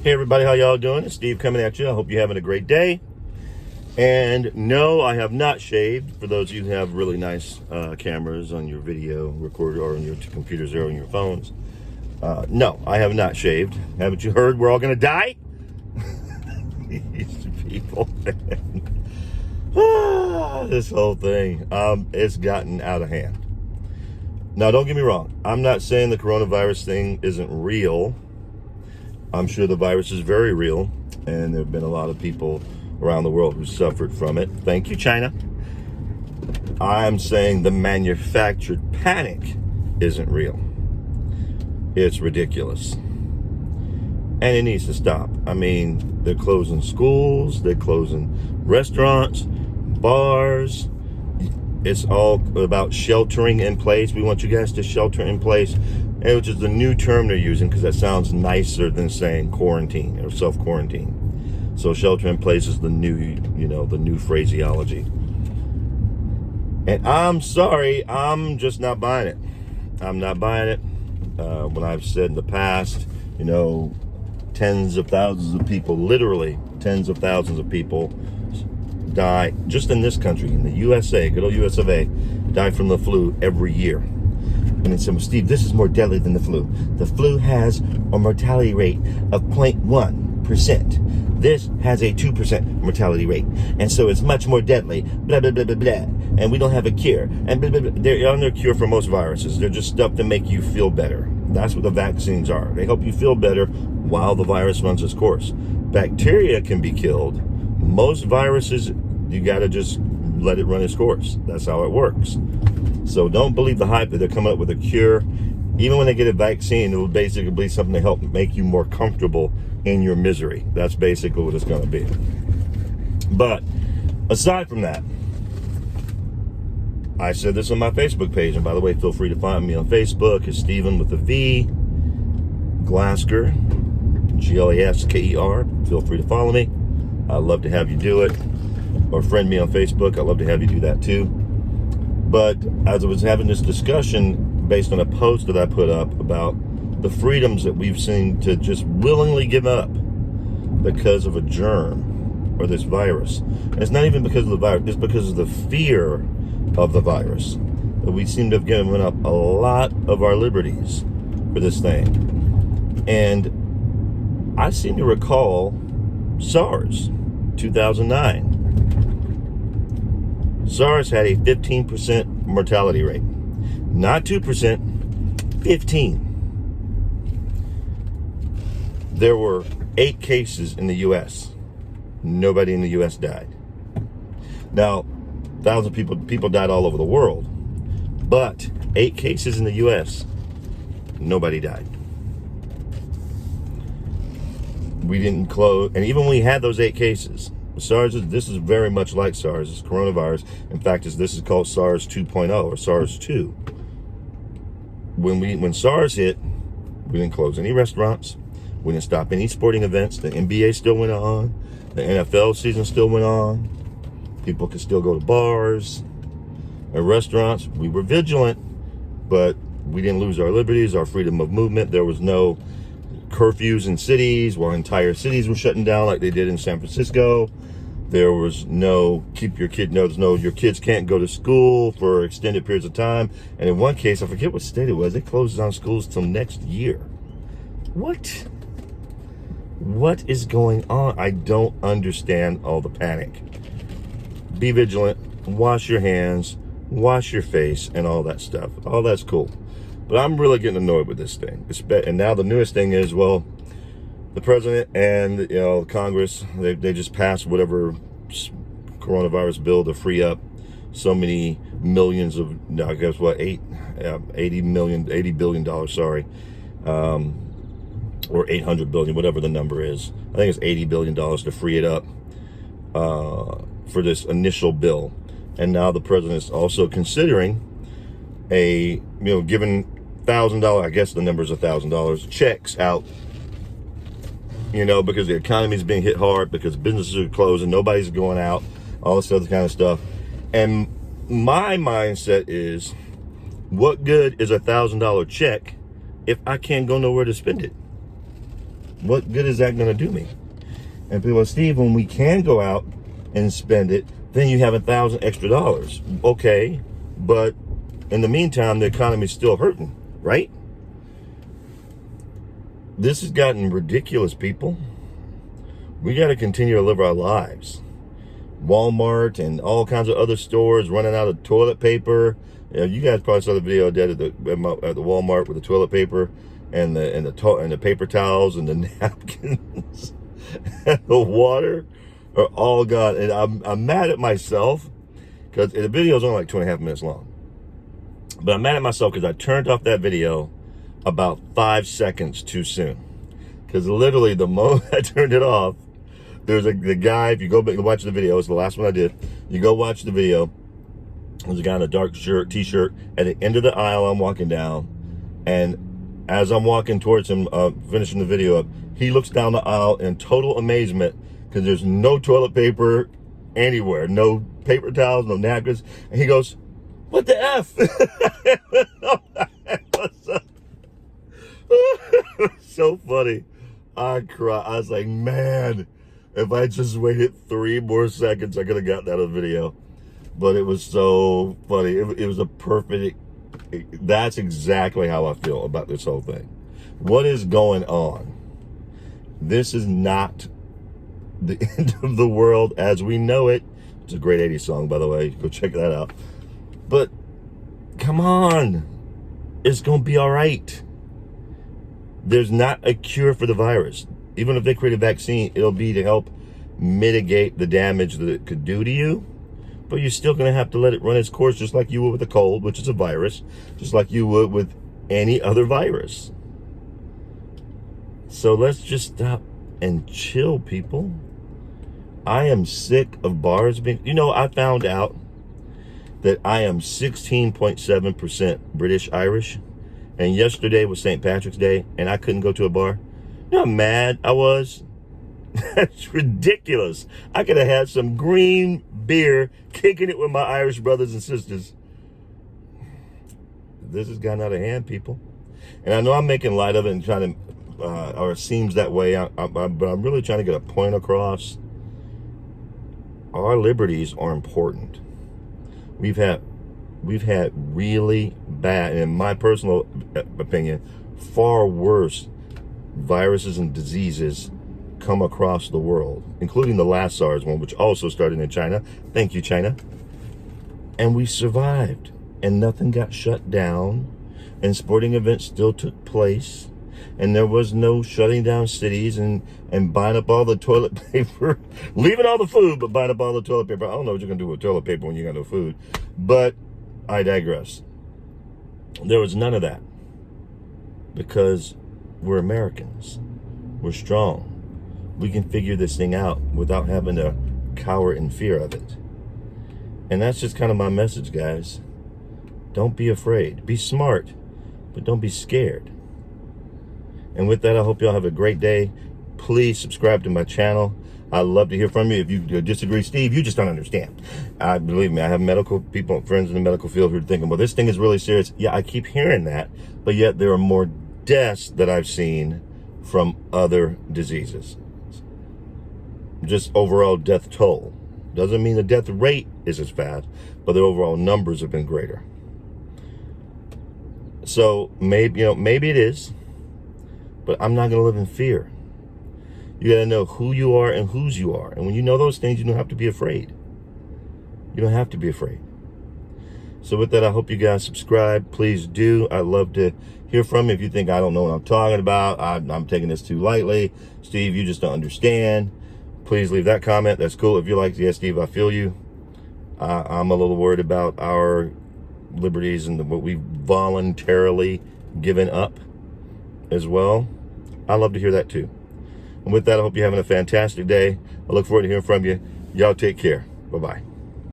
Hey everybody, how y'all doing? It's Steve coming at you. I hope you're having a great day. And no, I have not shaved. For those of you who have really nice cameras on your video recorder or on your computers or on your phones. No, I have not shaved. Haven't you heard we're all going to die? These people, man. This whole thing, it's gotten out of hand. Now, don't get me wrong. I'm not saying the coronavirus thing isn't real. I'm sure the virus is very real, and there have been a lot of people around the world who suffered from it. Thank you, China. I'm saying the manufactured panic isn't real. It's ridiculous. And it needs to stop. I mean, they're closing schools, they're closing restaurants, bars. It's all about sheltering in place. We want you guys to shelter in place, which is the new term they're using because that sounds nicer than saying quarantine or self-quarantine. So shelter in place is the new, the new phraseology. And I'm sorry, I'm just not buying it. I'm not buying it. When I've said in the past, tens of thousands of people, literally tens of thousands of people die just in this country, in the USA, good old US of A, die from the flu every year. And then someone, Steve, this is more deadly than the flu. The flu has a mortality rate of 0.1%. This has a 2% mortality rate. And so it's much more deadly, blah, blah, blah, blah, blah. And we don't have a cure. And blah, blah, blah. They're on their cure for most viruses. They're just stuff to make you feel better. That's what the vaccines are. They help you feel better while the virus runs its course. Bacteria can be killed. Most viruses, you got to just let it run its course. That's how it works. So don't believe the hype that they're coming up with a cure. Even when they get a vaccine, it will basically be something to help make you more comfortable in your misery. That's basically what it's going to be. But aside from that, I said this on my Facebook page. And by the way, feel free to find me on Facebook. It's Stephen with a V, Glasker, Glasker. Feel free to follow me. I'd love to have you do it. Or friend me on Facebook. I'd love to have you do that too. But as I was having this discussion based on a post that I put up about the freedoms that we've seen to just willingly give up because of a germ or this virus. And it's not even because of the virus. It's because of the fear of the virus. We seem to have given up a lot of our liberties for this thing. And I seem to recall SARS, 2009. SARS had a 15% mortality rate. Not 2%, 15. There were 8 cases in the U.S. Nobody in the U.S. died. Now, thousands of people died all over the world. But 8 cases in the U.S., nobody died. We didn't close, and even when we had those 8 cases, SARS, this is very much like SARS. It's coronavirus. In fact, this is called SARS 2.0 or SARS 2. When SARS hit, we didn't close any restaurants. We didn't stop any sporting events. The NBA still went on. The NFL season still went on. People could still go to bars and restaurants. We were vigilant, but we didn't lose our liberties, our freedom of movement. There was no curfews in cities where entire cities were shutting down like they did in San Francisco. There was no your kids can't go to school for extended periods of time. And in one case, I forget what state it was, they closed down schools till next year. What is going on? I don't understand all the panic. Be vigilant, wash your hands, wash your face, and all that stuff. All that's cool. But I'm really getting annoyed with this thing. And now the newest thing is, well, the president and Congress, they just passed whatever coronavirus bill to free up so many millions of, I guess what, $80 billion, sorry, or 800 billion, whatever the number is. I think it's $80 billion to free it up for this initial bill. And now the president is also considering giving $1,000, I guess the number is $1,000, checks out, because the economy is being hit hard, because businesses are closed and nobody's going out, all this other kind of stuff. And my mindset is, what good is $1,000 check if I can't go nowhere to spend it? What good is that going to do me? And people, Steve, when we can go out and spend it, then you have $1,000 extra. Okay, but in the meantime, the economy's still hurting, right? This has gotten ridiculous, people. We got to continue to live our lives. Walmart and all kinds of other stores running out of toilet paper. You guys probably saw the video I did at the Walmart with the toilet paper and the paper towels and the napkins and the water are all gone. And I'm mad at myself because the video is only like 2.5 minutes long. But I'm mad at myself because I turned off that video about 5 seconds too soon. Because literally the moment I turned it off, there's the guy, if you go back and watch the video, it's the last one I did. You go watch the video. There's a guy in a dark t-shirt at the end of the aisle. I'm walking down, and as I'm walking towards him, finishing the video up, he looks down the aisle in total amazement because there's no toilet paper anywhere, no paper towels, no napkins, and he goes, "What the F?" So funny. I cried. I was like, man, if I just waited 3 more seconds, I could have gotten out of the video. But it was so funny. It was a perfect, that's exactly how I feel about this whole thing. What is going on? This is not the end of the world as we know it. It's a great 80s song, by the way. Go check that out. But come on. It's going to be all right. There's not a cure for the virus. Even if they create a vaccine, it'll be to help mitigate the damage that it could do to you. But you're still going to have to let it run its course, just like you would with a cold, which is a virus, just like you would with any other virus. So let's just stop and chill, people. I am sick of bars being... I found out that I am 16.7% British Irish. And yesterday was St. Patrick's Day, and I couldn't go to a bar. You know how mad I was? That's ridiculous. I could have had some green beer, kicking it with my Irish brothers and sisters. This has gotten out of hand, people. And I know I'm making light of it and trying to, or it seems that way, but I'm really trying to get a point across. Our liberties are important. We've had really bad, in my personal opinion, far worse viruses and diseases come across the world, including the last SARS one, which also started in China. Thank you, China. And we survived, and nothing got shut down, and sporting events still took place, and there was no shutting down cities and buying up all the toilet paper, leaving all the food, but buying up all the toilet paper. I don't know what you're going to do with toilet paper when you got no food, but I digress. There was none of that because we're Americans. We're strong. We can figure this thing out without having to cower in fear of it. And that's just kind of my message, guys. Don't be afraid. Be smart, but don't be scared. And with that, I hope y'all have a great day. Please subscribe to my channel. I'd love to hear from you. If you disagree, Steve, you just don't understand. Believe me, I have medical people, friends in the medical field who are thinking, well, this thing is really serious. Yeah, I keep hearing that, but yet there are more deaths that I've seen from other diseases. Just overall death toll. Doesn't mean the death rate is as fast, but the overall numbers have been greater. So maybe it is, but I'm not going to live in fear. You got to know who you are and whose you are. And when you know those things, you don't have to be afraid. You don't have to be afraid. So with that, I hope you guys subscribe. Please do. I'd love to hear from you. If you think I don't know what I'm talking about, I'm taking this too lightly. Steve, you just don't understand. Please leave that comment. That's cool. If you're like, yeah, Steve, I feel you. I'm a little worried about our liberties and what we've voluntarily given up as well. I'd love to hear that too. And with that, I hope you're having a fantastic day. I look forward to hearing from you. Y'all take care. Bye-bye.